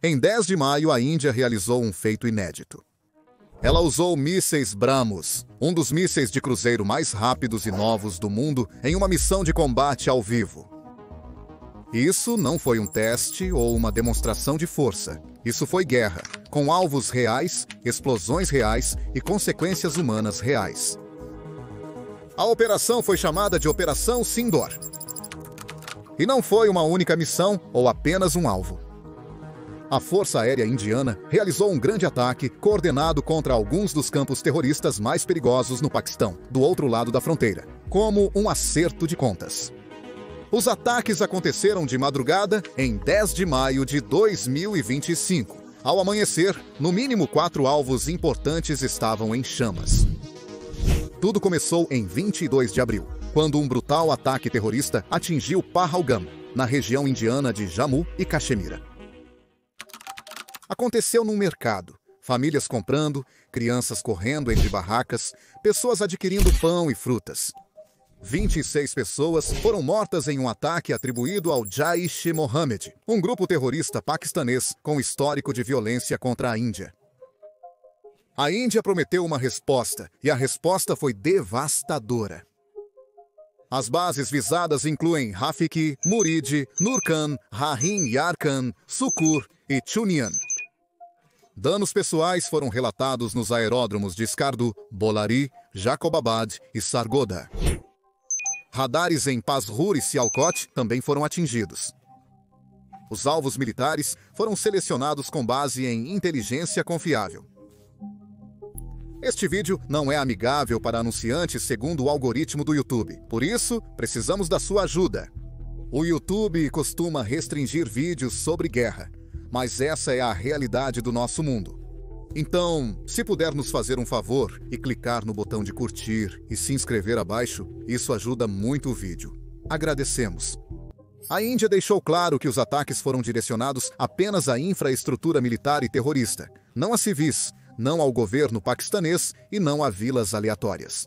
Em 10 de maio, a Índia realizou um feito inédito. Ela usou mísseis BrahMos, um dos mísseis de cruzeiro mais rápidos e novos do mundo, em uma missão de combate ao vivo. Isso não foi um teste ou uma demonstração de força. Isso foi guerra, com alvos reais, explosões reais e consequências humanas reais. A operação foi chamada de Operação Sindor. E não foi uma única missão ou apenas um alvo. A Força Aérea Indiana realizou um grande ataque coordenado contra alguns dos campos terroristas mais perigosos no Paquistão, do outro lado da fronteira, como um acerto de contas. Os ataques aconteceram de madrugada em 10 de maio de 2025. Ao amanhecer, no mínimo 4 alvos importantes estavam em chamas. Tudo começou em 22 de abril, quando um brutal ataque terrorista atingiu Pahalgam, na região indiana de Jammu e Caxemira. Aconteceu num mercado, famílias comprando, crianças correndo entre barracas, pessoas adquirindo pão e frutas. 26 pessoas foram mortas em um ataque atribuído ao Jaish-e-Mohammed, um grupo terrorista paquistanês com histórico de violência contra a Índia. A Índia prometeu uma resposta, e a resposta foi devastadora. As bases visadas incluem Rafiki, Murid, Nurkan, Rahim Yarkan, Sukur e Chunian. Danos pessoais foram relatados nos aeródromos de Skardu, Bolari, Jacobabad e Sargodha. Radares em Pasrur e Sialkot também foram atingidos. Os alvos militares foram selecionados com base em inteligência confiável. Este vídeo não é amigável para anunciantes segundo o algoritmo do YouTube. Por isso, precisamos da sua ajuda. O YouTube costuma restringir vídeos sobre guerra, mas essa é a realidade do nosso mundo. Então, se puder nos fazer um favor e clicar no botão de curtir e se inscrever abaixo, isso ajuda muito o vídeo. Agradecemos. A Índia deixou claro que os ataques foram direcionados apenas à infraestrutura militar e terrorista, não a civis, não ao governo paquistanês e não a vilas aleatórias.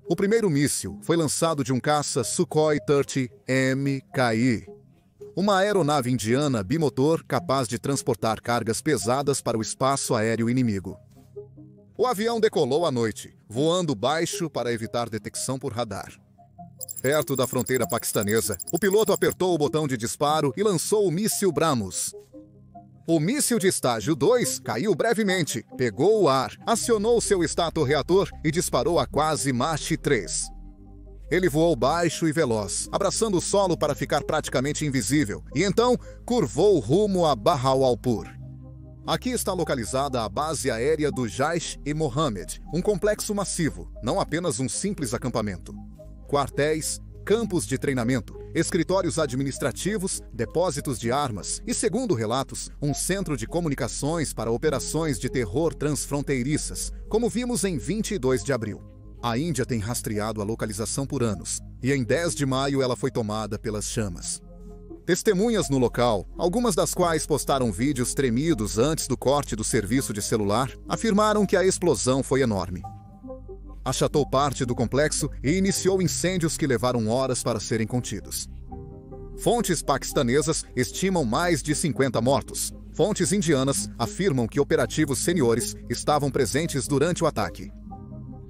O primeiro míssil foi lançado de um caça Sukhoi 30 MKI, uma aeronave indiana bimotor capaz de transportar cargas pesadas para o espaço aéreo inimigo. O avião decolou à noite, voando baixo para evitar detecção por radar. Perto da fronteira paquistanesa, o piloto apertou o botão de disparo e lançou o míssil BrahMos. O míssil de estágio 2 caiu brevemente, pegou o ar, acionou seu estator-reator e disparou a quase Mach 3. Ele voou baixo e veloz, abraçando o solo para ficar praticamente invisível, e então curvou rumo a Bahawalpur. Aqui está localizada a base aérea do Jaish-e-Mohammed, um complexo massivo, não apenas um simples acampamento. Quartéis, campos de treinamento, escritórios administrativos, depósitos de armas e, segundo relatos, um centro de comunicações para operações de terror transfronteiriças, como vimos em 22 de abril. A Índia tem rastreado a localização por anos, e em 10 de maio ela foi tomada pelas chamas. Testemunhas no local, algumas das quais postaram vídeos tremidos antes do corte do serviço de celular, afirmaram que a explosão foi enorme. Achatou parte do complexo e iniciou incêndios que levaram horas para serem contidos. Fontes paquistanesas estimam mais de 50 mortos. Fontes indianas afirmam que operativos seniores estavam presentes durante o ataque.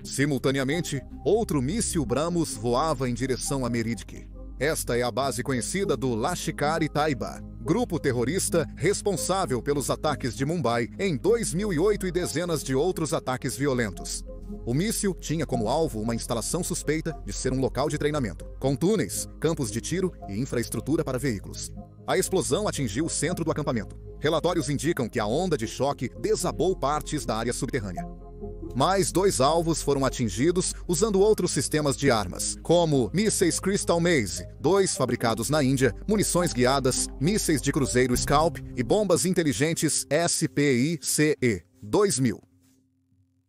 Simultaneamente, outro míssil BrahMos voava em direção a Meridki. Esta é a base conhecida do Lashkar-e-Taiba, grupo terrorista responsável pelos ataques de Mumbai em 2008 e dezenas de outros ataques violentos. O míssil tinha como alvo uma instalação suspeita de ser um local de treinamento, com túneis, campos de tiro e infraestrutura para veículos. A explosão atingiu o centro do acampamento. Relatórios indicam que a onda de choque desabou partes da área subterrânea. Mais 2 alvos foram atingidos usando outros sistemas de armas, como mísseis Crystal Maze, 2 fabricados na Índia, munições guiadas, mísseis de cruzeiro Scalp e bombas inteligentes SPICE-2000.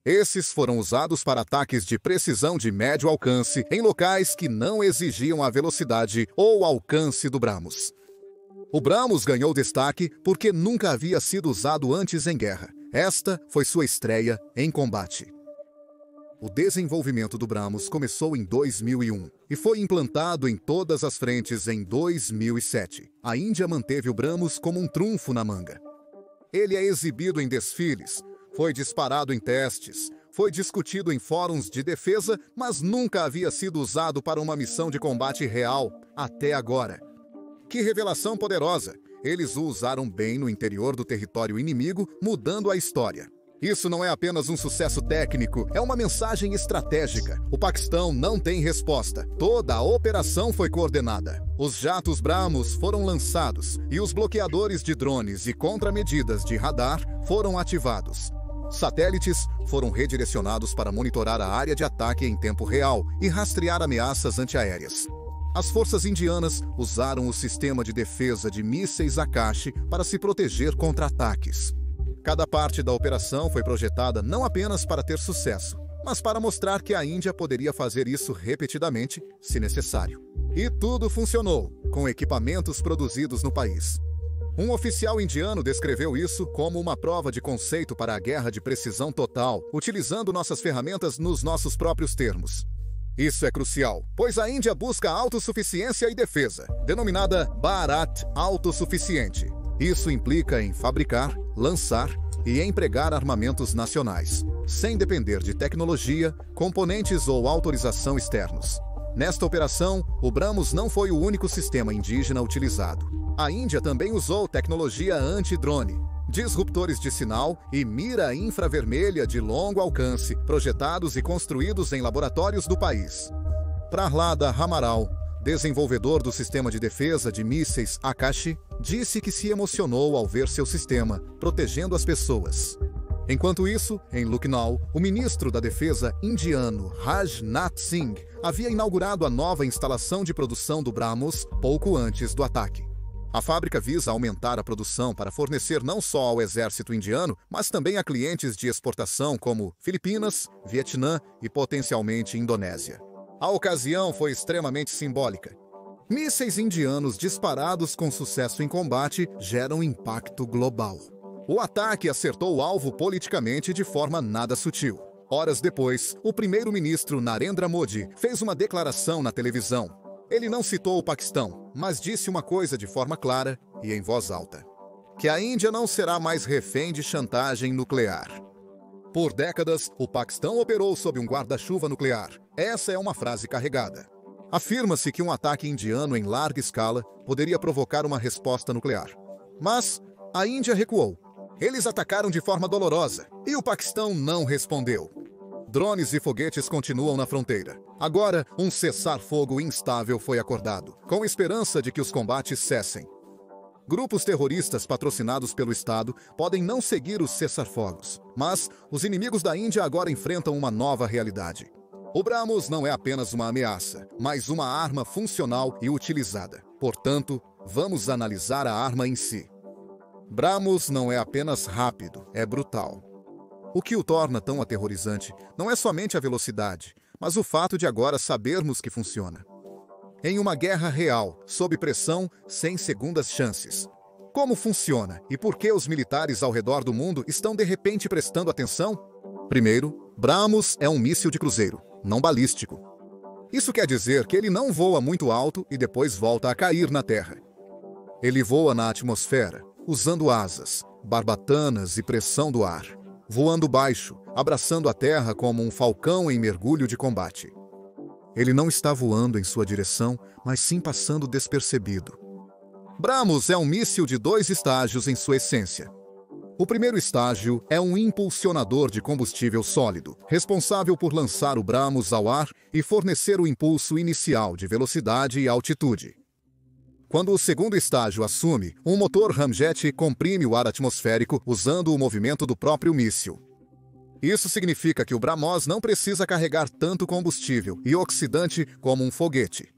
Esses foram usados para ataques de precisão de médio alcance em locais que não exigiam a velocidade ou alcance do BrahMos. O BrahMos ganhou destaque porque nunca havia sido usado antes em guerra. Esta foi sua estreia em combate. O desenvolvimento do BrahMos começou em 2001 e foi implantado em todas as frentes em 2007. A Índia manteve o BrahMos como um trunfo na manga. Ele é exibido em desfiles, foi disparado em testes, foi discutido em fóruns de defesa, mas nunca havia sido usado para uma missão de combate real, até agora. Que revelação poderosa! Eles o usaram bem no interior do território inimigo, mudando a história. Isso não é apenas um sucesso técnico, é uma mensagem estratégica. O Paquistão não tem resposta. Toda a operação foi coordenada. Os jatos BrahMos foram lançados e os bloqueadores de drones e contramedidas de radar foram ativados. Satélites foram redirecionados para monitorar a área de ataque em tempo real e rastrear ameaças antiaéreas. As forças indianas usaram o sistema de defesa de mísseis Akash para se proteger contra ataques. Cada parte da operação foi projetada não apenas para ter sucesso, mas para mostrar que a Índia poderia fazer isso repetidamente, se necessário. E tudo funcionou, com equipamentos produzidos no país. Um oficial indiano descreveu isso como uma prova de conceito para a guerra de precisão total, utilizando nossas ferramentas nos nossos próprios termos. Isso é crucial, pois a Índia busca autossuficiência e defesa, denominada Bharat autossuficiente. Isso implica em fabricar, lançar e empregar armamentos nacionais, sem depender de tecnologia, componentes ou autorização externos. Nesta operação, o BrahMos não foi o único sistema indígena utilizado. A Índia também usou tecnologia anti-drone, disruptores de sinal e mira infravermelha de longo alcance, projetados e construídos em laboratórios do país. Prahlada Ramaral, desenvolvedor do sistema de defesa de mísseis Akash, disse que se emocionou ao ver seu sistema protegendo as pessoas. Enquanto isso, em Lucknow, o ministro da Defesa indiano Rajnath Singh havia inaugurado a nova instalação de produção do BrahMos pouco antes do ataque. A fábrica visa aumentar a produção para fornecer não só ao exército indiano, mas também a clientes de exportação como Filipinas, Vietnã e potencialmente Indonésia. A ocasião foi extremamente simbólica. Mísseis indianos disparados com sucesso em combate geram impacto global. O ataque acertou o alvo politicamente de forma nada sutil. Horas depois, o primeiro-ministro Narendra Modi fez uma declaração na televisão. Ele não citou o Paquistão, mas disse uma coisa de forma clara e em voz alta: que a Índia não será mais refém de chantagem nuclear. Por décadas, o Paquistão operou sob um guarda-chuva nuclear. Essa é uma frase carregada. Afirma-se que um ataque indiano em larga escala poderia provocar uma resposta nuclear. Mas a Índia recuou. Eles atacaram de forma dolorosa e o Paquistão não respondeu. Drones e foguetes continuam na fronteira. Agora, um cessar-fogo instável foi acordado, com esperança de que os combates cessem. Grupos terroristas patrocinados pelo Estado podem não seguir os cessar-fogos, mas os inimigos da Índia agora enfrentam uma nova realidade. O BrahMos não é apenas uma ameaça, mas uma arma funcional e utilizada. Portanto, vamos analisar a arma em si. BrahMos não é apenas rápido, é brutal. O que o torna tão aterrorizante não é somente a velocidade, mas o fato de agora sabermos que funciona. Em uma guerra real, sob pressão, sem segundas chances. Como funciona e por que os militares ao redor do mundo estão de repente prestando atenção? Primeiro, BrahMos é um míssil de cruzeiro, não balístico. Isso quer dizer que ele não voa muito alto e depois volta a cair na Terra. Ele voa na atmosfera, usando asas, barbatanas e pressão do ar, voando baixo, abraçando a terra como um falcão em mergulho de combate. Ele não está voando em sua direção, mas sim passando despercebido. BrahMos é um míssil de 2 estágios em sua essência. O primeiro estágio é um impulsionador de combustível sólido, responsável por lançar o BrahMos ao ar e fornecer o impulso inicial de velocidade e altitude. Quando o segundo estágio assume, um motor ramjet comprime o ar atmosférico usando o movimento do próprio míssil. Isso significa que o BrahMos não precisa carregar tanto combustível e oxidante como um foguete.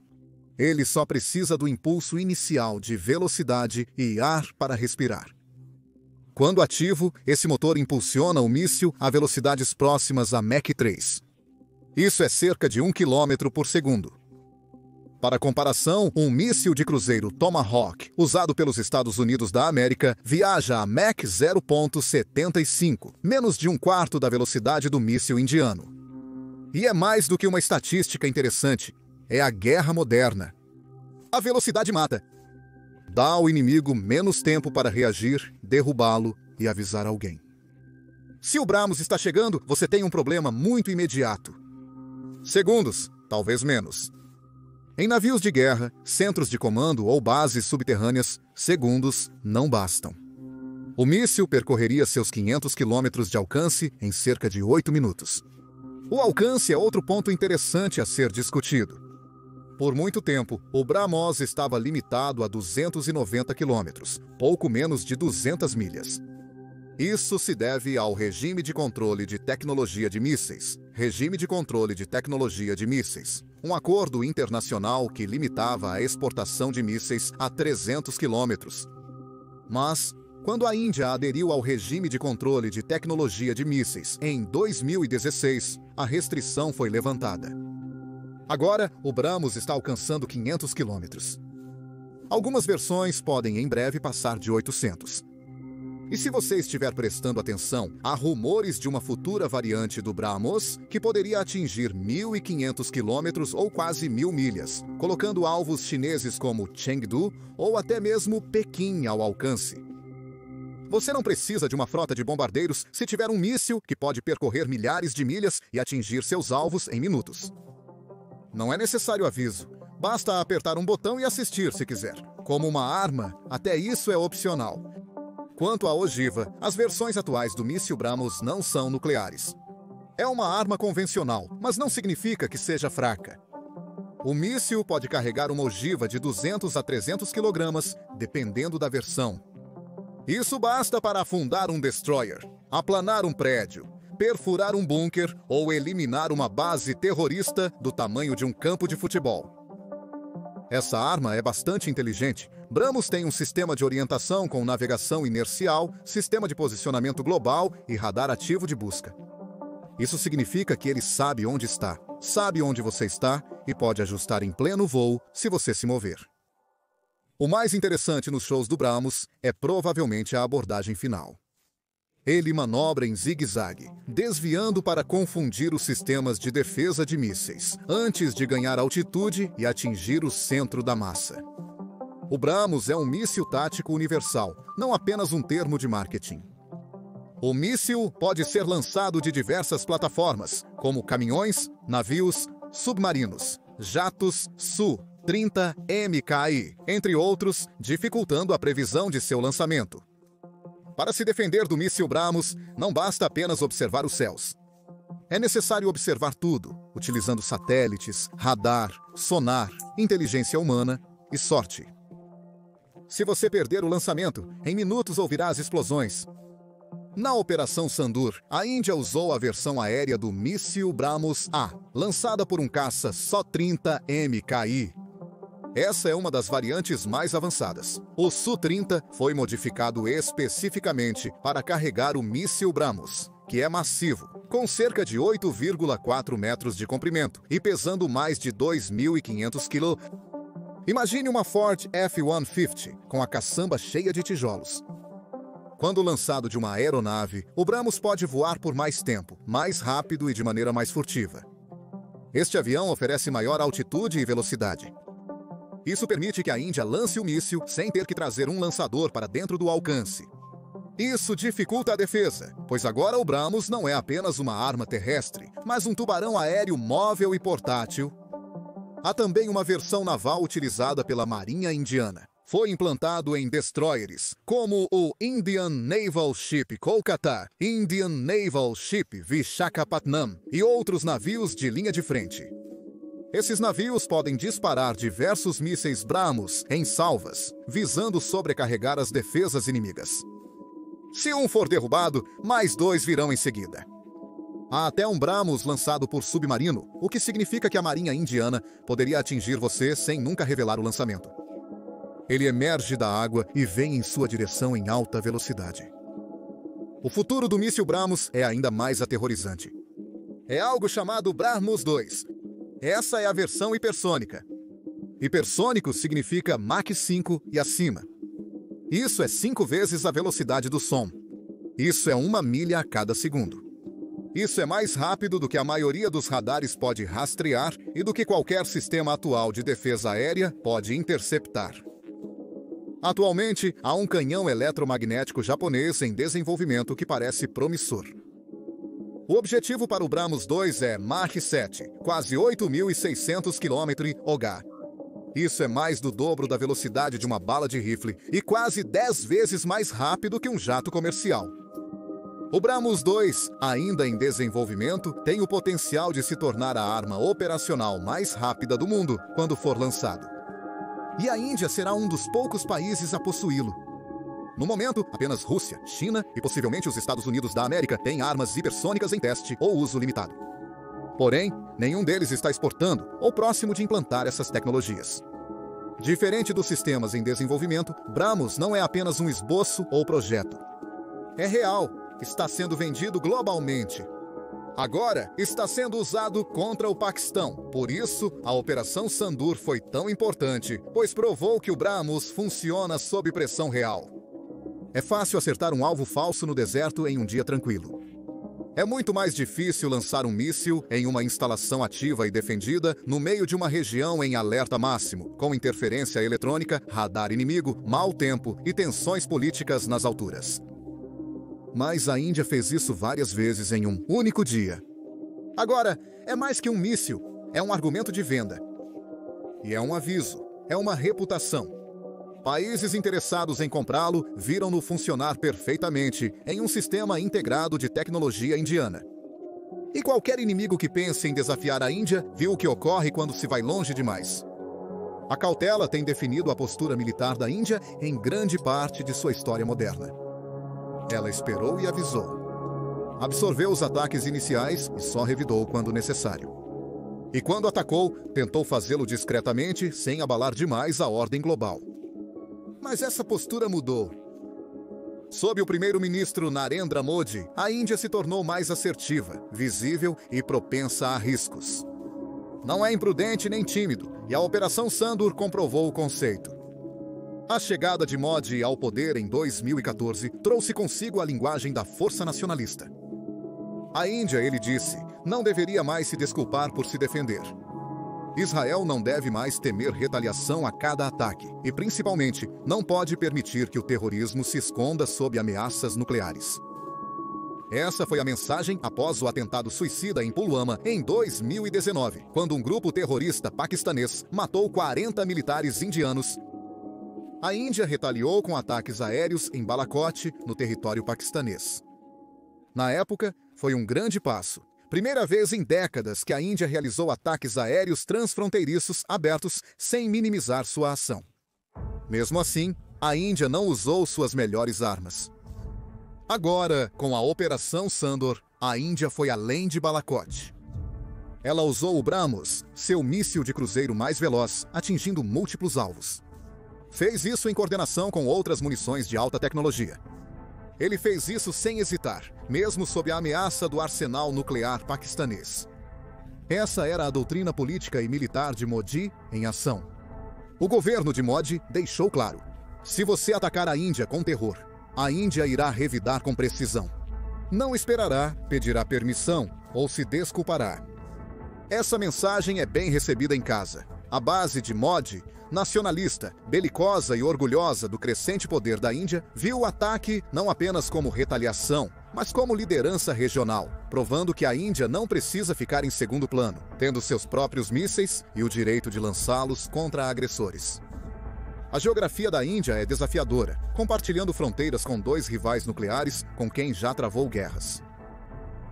Ele só precisa do impulso inicial de velocidade e ar para respirar. Quando ativo, esse motor impulsiona o míssil a velocidades próximas a Mach 3. Isso é cerca de 1 km por segundo. Para comparação, um míssil de cruzeiro Tomahawk, usado pelos Estados Unidos da América, viaja a Mach 0,75, menos de 1/4 da velocidade do míssil indiano. E é mais do que uma estatística interessante, é a guerra moderna. A velocidade mata. Dá ao inimigo menos tempo para reagir, derrubá-lo e avisar alguém. Se o BrahMos está chegando, você tem um problema muito imediato. Segundos, talvez menos. Em navios de guerra, centros de comando ou bases subterrâneas, segundos não bastam. O míssil percorreria seus 500 quilômetros de alcance em cerca de 8 minutos. O alcance é outro ponto interessante a ser discutido. Por muito tempo, o BrahMos estava limitado a 290 quilômetros, pouco menos de 200 milhas. Isso se deve ao Regime de Controle de Tecnologia de Mísseis, Regime de Controle de Tecnologia de Mísseis, um acordo internacional que limitava a exportação de mísseis a 300 quilômetros. Mas, quando a Índia aderiu ao Regime de Controle de Tecnologia de Mísseis em 2016, a restrição foi levantada. Agora, o BrahMos está alcançando 500 quilômetros. Algumas versões podem em breve passar de 800. E se você estiver prestando atenção, há rumores de uma futura variante do BrahMos que poderia atingir 1.500 quilômetros ou quase 1.000 milhas, colocando alvos chineses como Chengdu ou até mesmo Pequim ao alcance. Você não precisa de uma frota de bombardeiros se tiver um míssil que pode percorrer milhares de milhas e atingir seus alvos em minutos. Não é necessário aviso, basta apertar um botão e assistir se quiser. Como uma arma, até isso é opcional. Quanto à ogiva, as versões atuais do míssil BrahMos não são nucleares. É uma arma convencional, mas não significa que seja fraca. O míssil pode carregar uma ogiva de 200 a 300 kg, dependendo da versão. Isso basta para afundar um destroyer, aplanar um prédio, perfurar um bunker ou eliminar uma base terrorista do tamanho de um campo de futebol. Essa arma é bastante inteligente. BrahMos tem um sistema de orientação com navegação inercial, sistema de posicionamento global e radar ativo de busca. Isso significa que ele sabe onde está, sabe onde você está e pode ajustar em pleno voo se você se mover. O mais interessante nos shows do BrahMos é provavelmente a abordagem final. Ele manobra em zigue-zague, desviando para confundir os sistemas de defesa de mísseis, antes de ganhar altitude e atingir o centro da massa. O BrahMos é um míssil tático universal, não apenas um termo de marketing. O míssil pode ser lançado de diversas plataformas, como caminhões, navios, submarinos, jatos Su-30 MKI, entre outros, dificultando a previsão de seu lançamento. Para se defender do míssil BrahMos, não basta apenas observar os céus. É necessário observar tudo, utilizando satélites, radar, sonar, inteligência humana e sorte. Se você perder o lançamento, em minutos ouvirá as explosões. Na Operação Sandur, a Índia usou a versão aérea do míssil BrahMos-A, lançada por um caça Su-30 MKI. Essa é uma das variantes mais avançadas. O Su-30 foi modificado especificamente para carregar o míssil BrahMos, que é massivo, com cerca de 8,4 metros de comprimento e pesando mais de 2.500 kg. Imagine uma Ford F-150 com a caçamba cheia de tijolos. Quando lançado de uma aeronave, o BrahMos pode voar por mais tempo, mais rápido e de maneira mais furtiva. Este avião oferece maior altitude e velocidade. Isso permite que a Índia lance o míssil sem ter que trazer um lançador para dentro do alcance. Isso dificulta a defesa, pois agora o BrahMos não é apenas uma arma terrestre, mas um tubarão aéreo móvel e portátil. Há também uma versão naval utilizada pela Marinha Indiana. Foi implantado em destroyers, como o Indian Naval Ship Kolkata, Indian Naval Ship Vishakhapatnam e outros navios de linha de frente. Esses navios podem disparar diversos mísseis BrahMos em salvas, visando sobrecarregar as defesas inimigas. Se um for derrubado, mais 2 virão em seguida. Há até um BrahMos lançado por submarino, o que significa que a Marinha Indiana poderia atingir você sem nunca revelar o lançamento. Ele emerge da água e vem em sua direção em alta velocidade. O futuro do míssil BrahMos é ainda mais aterrorizante. É algo chamado BrahMos 2. Essa é a versão hipersônica. Hipersônico significa Mach 5 e acima. Isso é 5 vezes a velocidade do som. Isso é 1 milha a cada segundo. Isso é mais rápido do que a maioria dos radares pode rastrear e do que qualquer sistema atual de defesa aérea pode interceptar. Atualmente, há um canhão eletromagnético japonês em desenvolvimento que parece promissor. O objetivo para o BrahMos 2 é Mach 7, quase 8.600 km/h. Isso é mais do dobro da velocidade de uma bala de rifle e quase 10 vezes mais rápido que um jato comercial. O BrahMos 2, ainda em desenvolvimento, tem o potencial de se tornar a arma operacional mais rápida do mundo quando for lançado. E a Índia será um dos poucos países a possuí-lo. No momento, apenas Rússia, China e possivelmente os Estados Unidos da América têm armas hipersônicas em teste ou uso limitado. Porém, nenhum deles está exportando ou próximo de implantar essas tecnologias. Diferente dos sistemas em desenvolvimento, BrahMos não é apenas um esboço ou projeto. É real, está sendo vendido globalmente. Agora, está sendo usado contra o Paquistão. Por isso, a Operação Sindoor foi tão importante, pois provou que o BrahMos funciona sob pressão real. É fácil acertar um alvo falso no deserto em um dia tranquilo. É muito mais difícil lançar um míssil em uma instalação ativa e defendida no meio de uma região em alerta máximo, com interferência eletrônica, radar inimigo, mau tempo e tensões políticas nas alturas. Mas a Índia fez isso várias vezes em um único dia. Agora, é mais que um míssil, é um argumento de venda. E é um aviso, é uma reputação. Países interessados em comprá-lo viram-no funcionar perfeitamente em um sistema integrado de tecnologia indiana. E qualquer inimigo que pense em desafiar a Índia viu o que ocorre quando se vai longe demais. A cautela tem definido a postura militar da Índia em grande parte de sua história moderna. Ela esperou e avisou. Absorveu os ataques iniciais e só revidou quando necessário. E quando atacou, tentou fazê-lo discretamente, sem abalar demais a ordem global. Mas essa postura mudou. Sob o primeiro-ministro Narendra Modi, a Índia se tornou mais assertiva, visível e propensa a riscos. Não é imprudente nem tímido, e a Operação Sindoor comprovou o conceito. A chegada de Modi ao poder em 2014 trouxe consigo a linguagem da força nacionalista. A Índia, ele disse, não deveria mais se desculpar por se defender. Israel não deve mais temer retaliação a cada ataque e, principalmente, não pode permitir que o terrorismo se esconda sob ameaças nucleares. Essa foi a mensagem após o atentado suicida em Pulwama em 2019, quando um grupo terrorista paquistanês matou 40 militares indianos. A Índia retaliou com ataques aéreos em Balakot, no território paquistanês. Na época, foi um grande passo. Primeira vez em décadas que a Índia realizou ataques aéreos transfronteiriços abertos sem minimizar sua ação. Mesmo assim, a Índia não usou suas melhores armas. Agora, com a Operação Sindoor, a Índia foi além de Balakot. Ela usou o BrahMos, seu míssil de cruzeiro mais veloz, atingindo múltiplos alvos. Fez isso em coordenação com outras munições de alta tecnologia. Ele fez isso sem hesitar, mesmo sob a ameaça do arsenal nuclear paquistanês. Essa era a doutrina política e militar de Modi em ação. O governo de Modi deixou claro: se você atacar a Índia com terror, a Índia irá revidar com precisão. Não esperará, pedirá permissão ou se desculpará. Essa mensagem é bem recebida em casa. A base de Modi, nacionalista, belicosa e orgulhosa do crescente poder da Índia, viu o ataque não apenas como retaliação, mas como liderança regional, provando que a Índia não precisa ficar em segundo plano, tendo seus próprios mísseis e o direito de lançá-los contra agressores. A geografia da Índia é desafiadora, compartilhando fronteiras com 2 rivais nucleares com quem já travou guerras.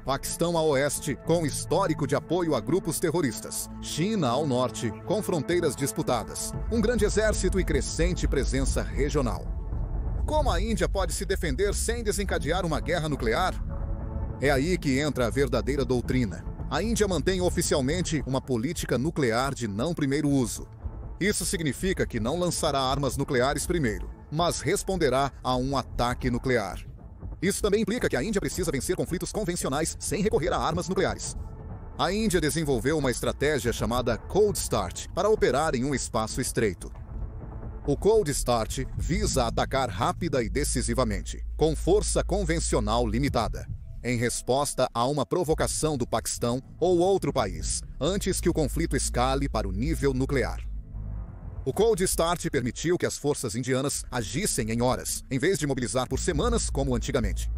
Paquistão a oeste, com histórico de apoio a grupos terroristas. China ao norte, com fronteiras disputadas. Um grande exército e crescente presença regional. Como a Índia pode se defender sem desencadear uma guerra nuclear? É aí que entra a verdadeira doutrina. A Índia mantém oficialmente uma política nuclear de não primeiro uso. Isso significa que não lançará armas nucleares primeiro, mas responderá a um ataque nuclear. Isso também implica que a Índia precisa vencer conflitos convencionais sem recorrer a armas nucleares. A Índia desenvolveu uma estratégia chamada Cold Start para operar em um espaço estreito. O Cold Start visa atacar rápida e decisivamente, com força convencional limitada, em resposta a uma provocação do Paquistão ou outro país, antes que o conflito escale para o nível nuclear. O Cold Start permitiu que as forças indianas agissem em horas, em vez de mobilizar por semanas como antigamente.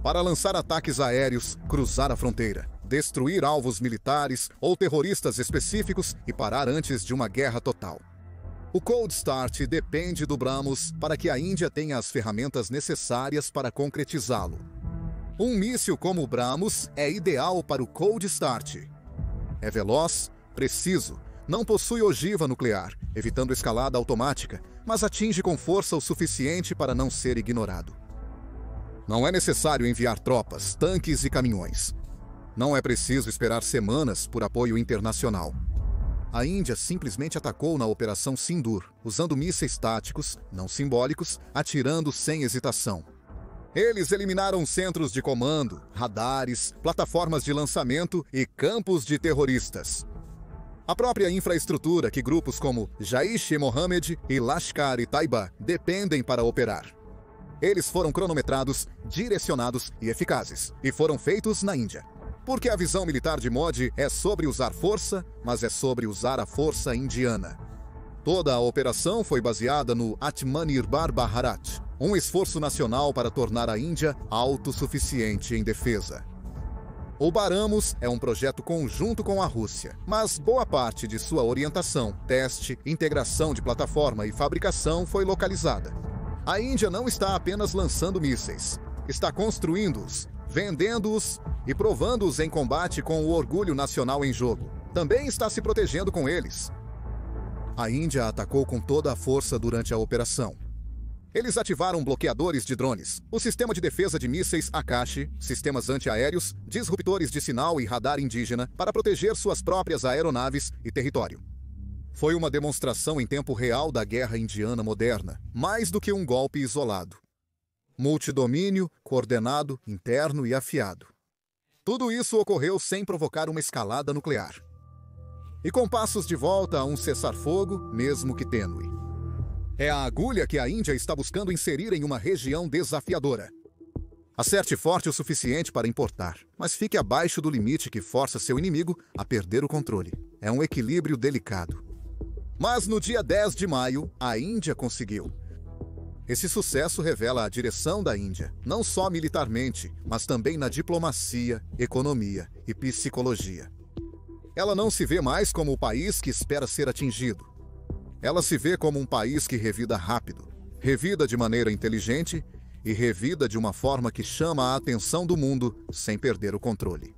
Para lançar ataques aéreos, cruzar a fronteira, destruir alvos militares ou terroristas específicos e parar antes de uma guerra total. O Cold Start depende do BrahMos para que a Índia tenha as ferramentas necessárias para concretizá-lo. Um míssil como o BrahMos é ideal para o Cold Start. É veloz, preciso, não possui ogiva nuclear, evitando escalada automática, mas atinge com força o suficiente para não ser ignorado. Não é necessário enviar tropas, tanques e caminhões. Não é preciso esperar semanas por apoio internacional. A Índia simplesmente atacou na Operação Sindur, usando mísseis táticos, não simbólicos, atirando sem hesitação. Eles eliminaram centros de comando, radares, plataformas de lançamento e campos de terroristas. A própria infraestrutura que grupos como Jaish-e-Mohammed e Lashkar-e-Taiba dependem para operar. Eles foram cronometrados, direcionados e eficazes, e foram feitos na Índia. Porque a visão militar de Modi é sobre usar força, mas é sobre usar a força indiana. Toda a operação foi baseada no Atmanirbhar Bharat, um esforço nacional para tornar a Índia autossuficiente em defesa. O BrahMos é um projeto conjunto com a Rússia, mas boa parte de sua orientação, teste, integração de plataforma e fabricação foi localizada. A Índia não está apenas lançando mísseis, está construindo-os, vendendo-os e provando-os em combate com o orgulho nacional em jogo. Também está se protegendo com eles. A Índia atacou com toda a força durante a operação. Eles ativaram bloqueadores de drones, o sistema de defesa de mísseis Akash, sistemas antiaéreos, disruptores de sinal e radar indígena para proteger suas próprias aeronaves e território. Foi uma demonstração em tempo real da guerra indiana moderna, mais do que um golpe isolado. Multidomínio, coordenado, interno e afiado. Tudo isso ocorreu sem provocar uma escalada nuclear. E com passos de volta a um cessar-fogo, mesmo que tênue. É a agulha que a Índia está buscando inserir em uma região desafiadora. Acerte forte o suficiente para importar, mas fique abaixo do limite que força seu inimigo a perder o controle. É um equilíbrio delicado. Mas no dia 10 de maio, a Índia conseguiu. Esse sucesso revela a direção da Índia, não só militarmente, mas também na diplomacia, economia e psicologia. Ela não se vê mais como o país que espera ser atingido. Ela se vê como um país que revida rápido, revida de maneira inteligente e revida de uma forma que chama a atenção do mundo sem perder o controle.